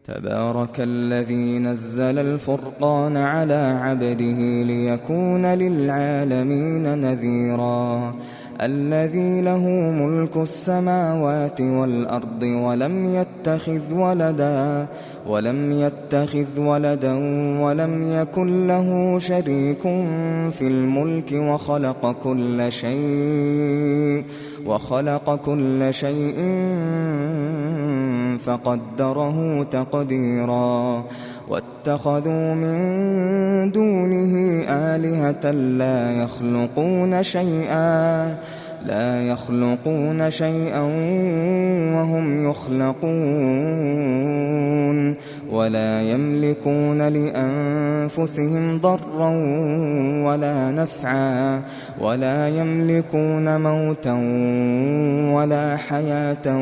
تبارك الذي نزل الفرقان على عبده ليكون للعالمين نذيرا الذي له ملك السماوات والأرض ولم يتخذ ولدا ولم يكن له شريك في الملك وخلق كل شيء فقدره تقديرا واتخذوا من دونه آلهة لا يخلقون شيئا وهم يخلقون ولا يملكون لأنفسهم ضرا ولا نفعا ولا يملكون موتا ولا حياة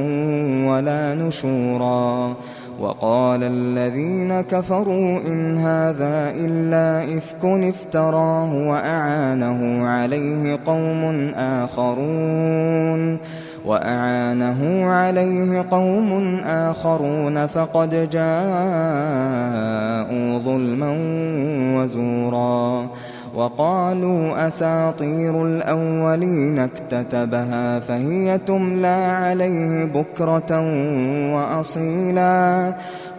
ولا نشورا وقال الذين كفروا إن هذا إلا إفك افتراه وأعانه عليه قوم آخرون فقد جاءوا ظلما وزورا وقالوا أساطير الأولين اكتتبها فهي تملى عليه بكرة وأصيلا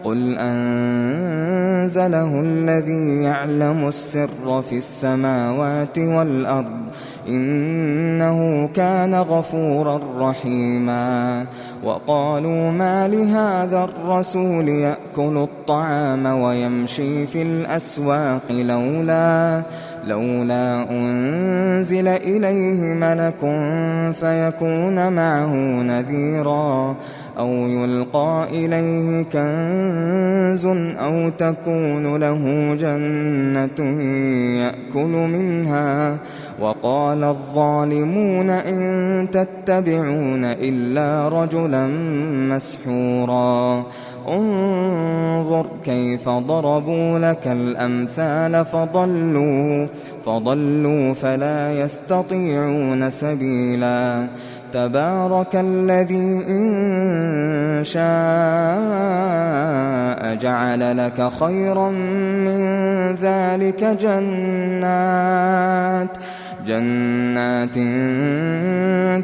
قل أنزله الذي يعلم السر في السماوات والأرض إنه كان غفورا رحيما وقالوا ما لهذا الرسول يأكل الطعام ويمشي في الأسواق لولا أنزل إليه ملك فيكون معه نذيرا أو يلقى إليه كنز أو تكون له جنة يأكل منها وقال الظالمون إن تتبعون إلا رجلا مسحورا انظر كيف ضربوا لك الأمثال فضلوا فلا يستطيعون سبيلا تبارك الذي إن شاء جعل لك خيرا من ذلك جنات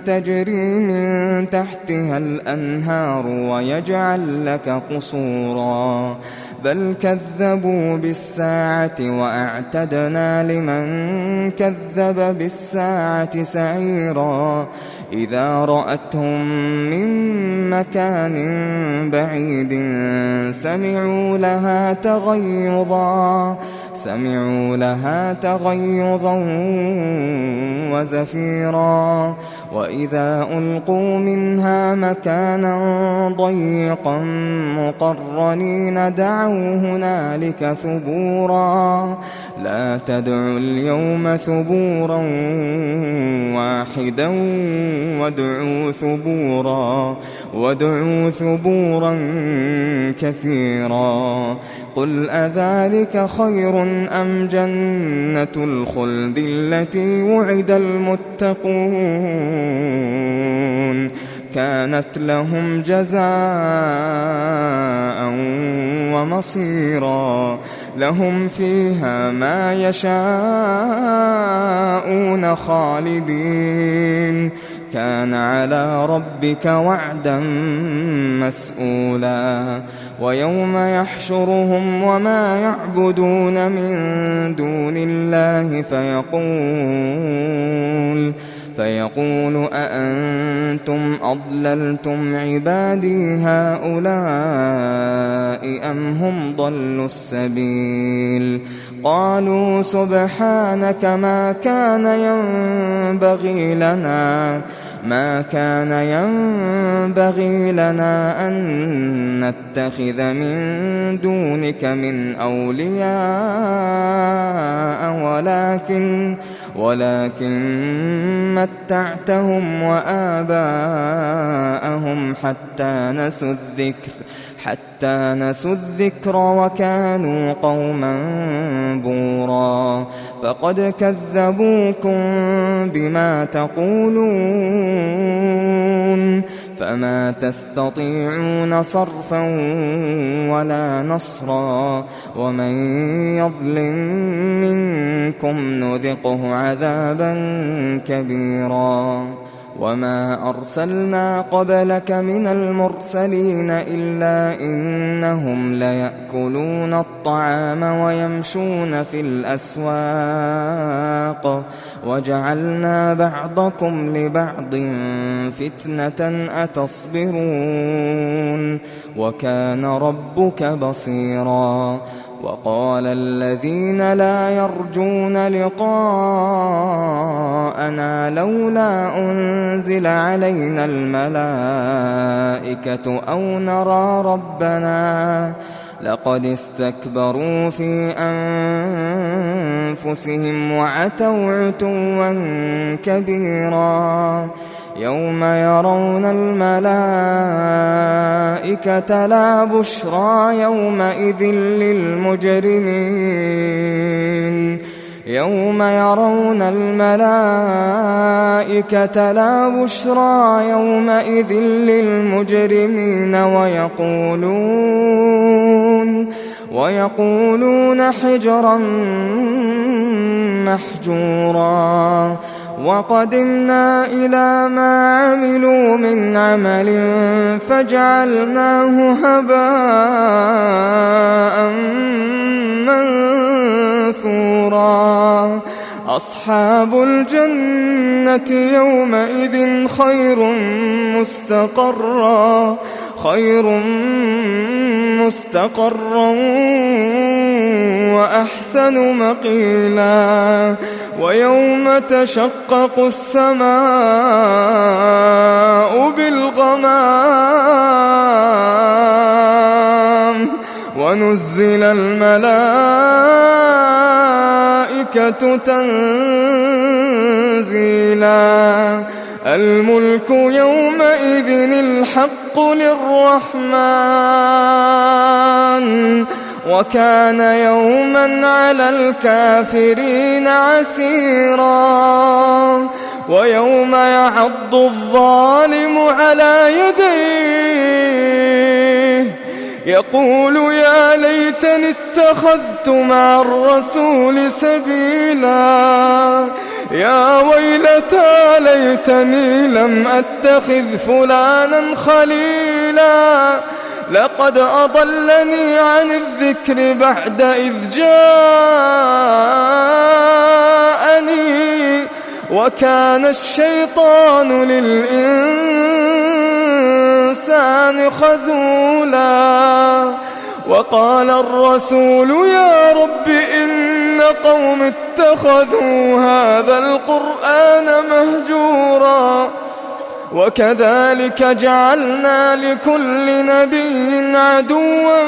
تجري من تحتها الأنهار ويجعل لك قصورا بل كذبوا بالساعة وأعتدنا لمن كذب بالساعة سعيرا إذا رأتهم من مكان بعيد سمعوا لها تغيظا وزفيرا وإذا ألقوا منها مكانا ضيقا مقرنين دعوا هنالك ثبورا لا تدعوا اليوم ثبورا واحدا وادعوا ثبورا كثيرا قل أذلك خير أم جنة الخلد التي وعد المتقون كانت لهم جزاء ومصيرا لهم فيها ما يشاءون خالدين كان على ربك وعدا مسئولا ويوم يحشرهم وما يعبدون من دون الله فيقول أأنتم أضللتم عبادي هؤلاء أم هم ضلوا السبيل قالوا سبحانك ما كان ينبغي لنا أن نتخذ من دونك من أولياء ولكن متعتهم وآباءهم حتى نسوا الذكر وكانوا قوما بورا فقد كذبوكم بما تقولون فما تستطيعون صرفا ولا نصرا ومن يظلم منكم نذقه عذابا كبيرا وما أرسلنا قبلك من المرسلين إلا إنهم ليأكلون الطعام ويمشون في الأسواق وجعلنا بعضكم لبعض فتنة أتصبرون وكان ربك بصيرا وقال الذين لا يرجون لقاءنا لولا أنزل علينا الملائكة أو نرى ربنا لقد استكبروا في أنفسهم وعتوا عتوا كبيرا يوم يرون الملائكة لا بشرى يومئذ للمجرمين يوم يرون الملائكة لا بشرى يومئذ للمجرمين ويقولون حجرا محجورا وقدمنا إلى ما عملوا من عمل فجعلناه هباء منثورا أصحاب الجنة يومئذ خير مستقرا وأحسن مقيلا ويوم تشقق السماء بالغمام ونزل الملائكة تنزيلا الملك يومئذ الحق للرحمن وكان يوما على الكافرين عسيرا ويوم يعض الظالم على يديه يقول يا ليتني اتخذت مع الرسول سبيلا يا ويلتى ليتني لم أتخذ فلانا خليلا لقد أضلني عن الذكر بعد إذ جاءني وكان الشيطان للإنسان خذولا وقال الرسول يا رب إن قوم اتخذوا هذا القرآن مهجورا وكذلك جعلنا لكل نبي عدوا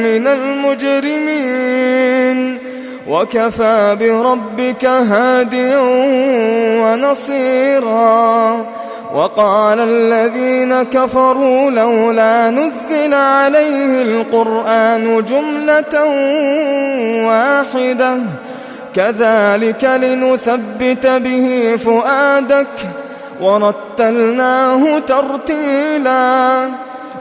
من المجرمين وكفى بربك هاديا ونصيرا وقال الذين كفروا لولا نزل عليه القرآن جملة واحدة كذلك لنثبت به فؤادك ورتلناه ترتيلا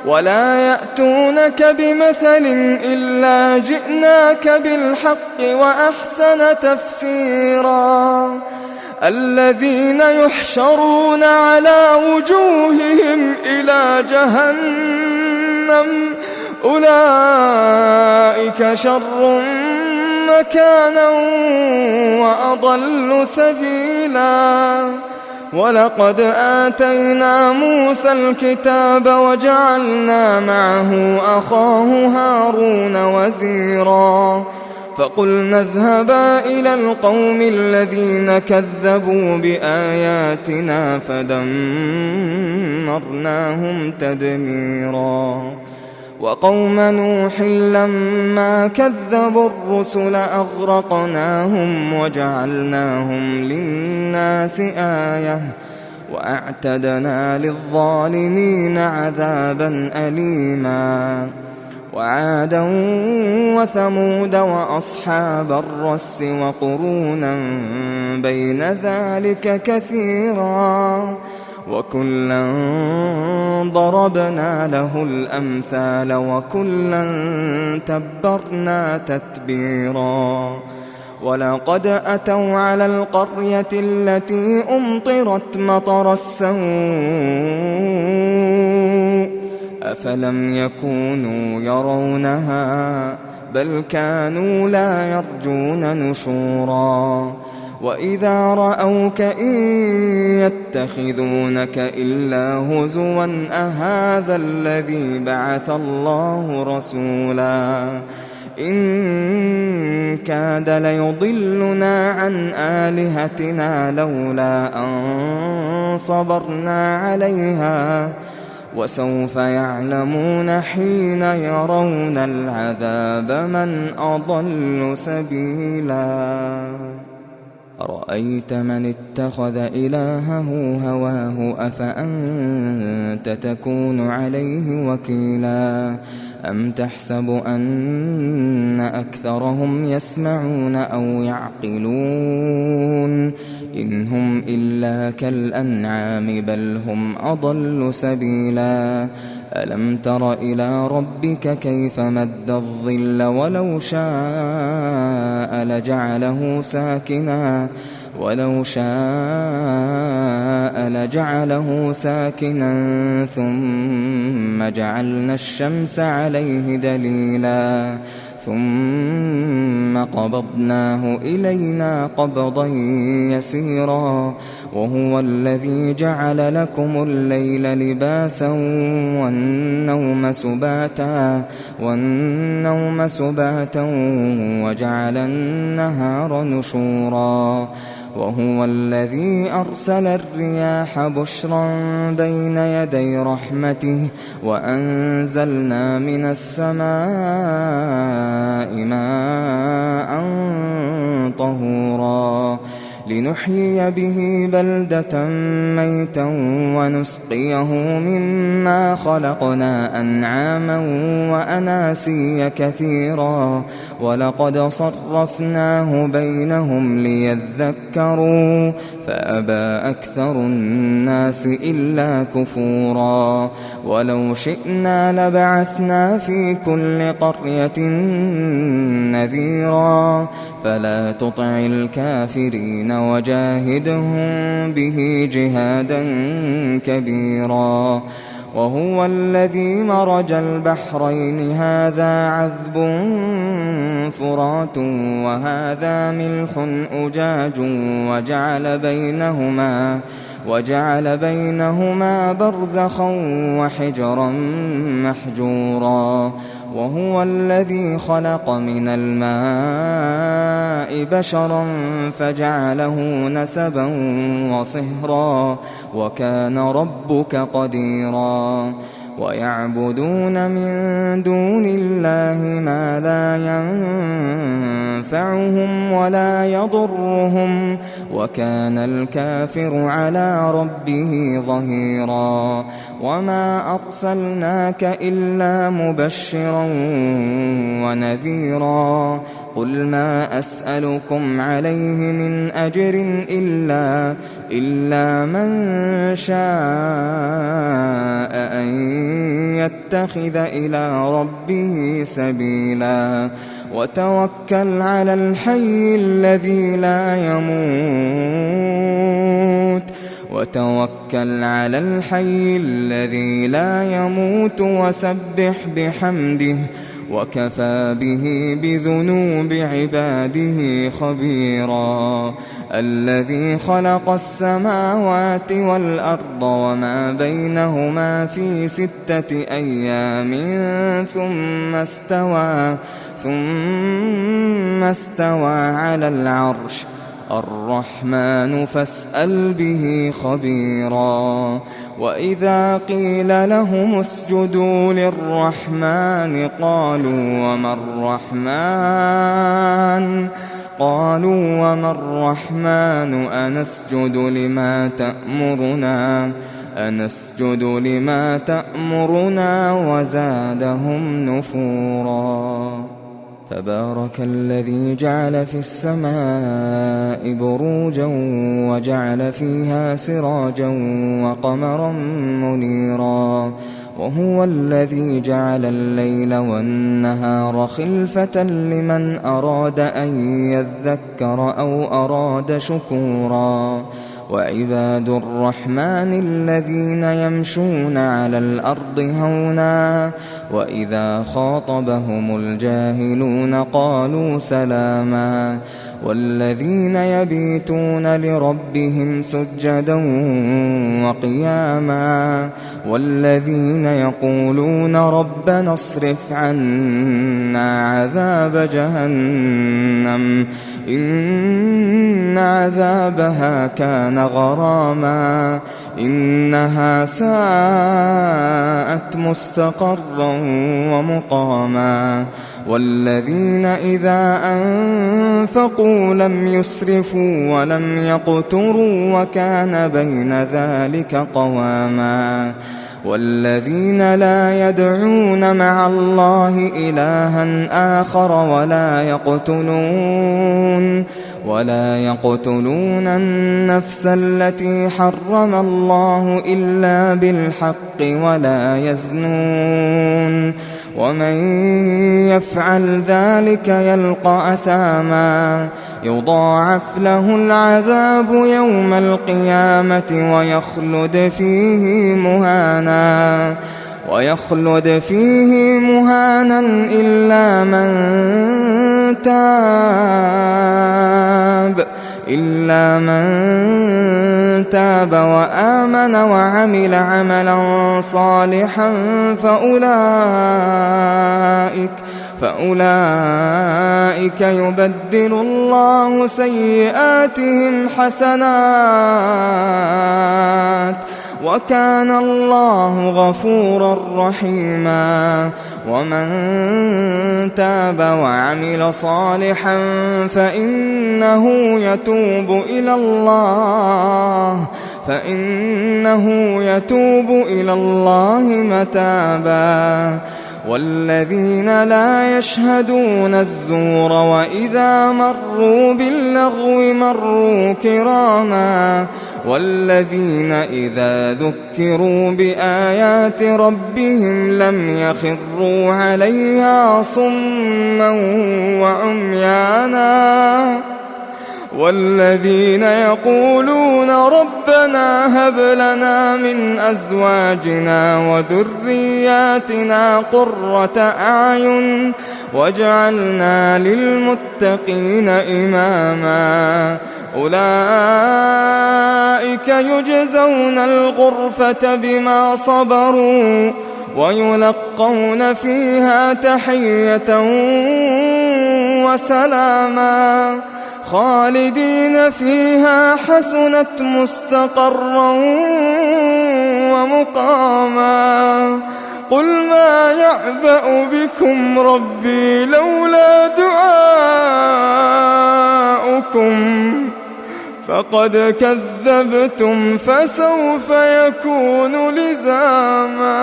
ولا يأتونك بمثل إلا جئناك بالحق وأحسن تفسيرا الذين يحشرون على وجوههم إلى جهنم أولئك شر مكانا وأضل سبيلا ولقد آتينا موسى الكتاب وجعلنا معه أخاه هارون وزيرا فقلنا اذهبا إلى القوم الذين كذبوا بآياتنا فدمرناهم تدميرا وقوم نوح لما كذبوا الرسل أغرقناهم وجعلناهم للناس آية وأعتدنا للظالمين عذابا أليما وعادا وثمود وأصحاب الرس وقرونا بين ذلك كثيرا وكلا ضربنا له الأمثال وكلا تبرنا تتبيرا ولقد أتوا على القرية التي أمطرت مطر السوء أفلم يكونوا يرونها بل كانوا لا يرجون نشورا وإذا رأوك إن يتخذونك إلا هزوا أهذا الذي بعث الله رسولا إن كاد ليضلنا عن آلهتنا لولا أن صبرنا عليها وسوف يعلمون حين يرون العذاب من أضل سبيلا أرأيت من اتخذ إلهه هواه أفأنت تكون عليه وكيلا أم تحسب أن أكثرهم يسمعون أو يعقلون إن هم إلا كالأنعام بل هم أضل سبيلا ألم تر إلى ربك كيف مد الظل ولو شاء لجعله ساكنا ثم جعلنا الشمس عليه دليلا ثم قبضناه إلينا قبضا يسيرا وهو الذي جعل لكم الليل لباسا والنوم سباتا وجعل النهار نشورا وهو الذي أرسل الرياح بشرا بين يدي رحمته وأنزلنا من السماء ماء طهورا لنحيي به بلدة ميتا ونسقيه مما خلقنا أنعاما وأناسيا كثيرا ولقد صرفناه بينهم ليذكروا فأبى أكثر الناس إلا كفورا ولو شئنا لبعثنا في كل قرية نذيرا فلا تطع الكافرين وجاهدهم به جهادا كبيرا وهو الذي مرج البحرين هذا عذب فرات وهذا ملح أجاج وجعل بينهما برزخا وحجرا محجورا وهو الذي خلق من الماء بشرا فجعله نسبا وصهرا وكان ربك قديرا ويعبدون من دون الله ما لا ينفعهم ولا يضرهم وكان الكافر على ربه ظهيرا وما أرسلناك إلا مبشرا ونذيرا قل ما أسألكم عليه من أجر إلا من شاء أن يتخذ إلى ربه سبيلا وتوكل على الحي الذي لا يموت وسبح بحمده وكفى به بذنوب عباده خبيرا الذي خلق السماوات والأرض وما بينهما في 6 أيام ثم استوى على العرش الرحمن فاسأل به خبيرا وإذا قيل لهم اسجدوا للرحمن قالوا وما الرحمن أنسجد لما تأمرنا وزادهم نفورا. تبارك الذي جعل في السماء بروجا وجعل فيها سراجا وقمرا منيرا وهو الذي جعل الليل والنهار خلفة لمن أراد أن يذكر أو أراد شكورا وعباد الرحمن الذين يمشون على الأرض هونا وإذا خاطبهم الجاهلون قالوا سلاما والذين يبيتون لربهم سجدا وقياما والذين يقولون ربنا اصرف عنا عذاب جهنم إن عذابها كان غراما إنها ساءت مستقرا ومقاما والذين إذا أنفقوا لم يسرفوا ولم يقتروا وكان بين ذلك قواما والذين لا يدعون مع الله إلها آخر ولا يقتلون النفس التي حرم الله إلا بالحق ولا يزنون ومن يفعل ذلك يلقى أثاما يضاعف له العذاب يوم القيامة ويخلد فيه مهانا إلا من تاب وآمن وعمل عملا صالحا فأولئك يبدل الله سيئاتهم حسنات وكان الله غفورا رحيما ومن تاب وعمل صالحا فإنه يتوب إلى الله متابا والذين لا يشهدون الزور وإذا مروا باللغو مروا كراما والذين إذا ذكروا بآيات ربهم لم يخروا عليها صما وعميانا والذين يقولون ربنا هب لنا من أزواجنا وذرياتنا قرة أعين واجعلنا للمتقين إماما أولئك يجزون الغرفة بما صبروا ويلقون فيها تحية وسلاما خالدين فيها حسنت مستقرا ومقاما قل ما يعبأ بكم ربي لولا دعاؤكم فقد كذبتم فسوف يكون لزاما.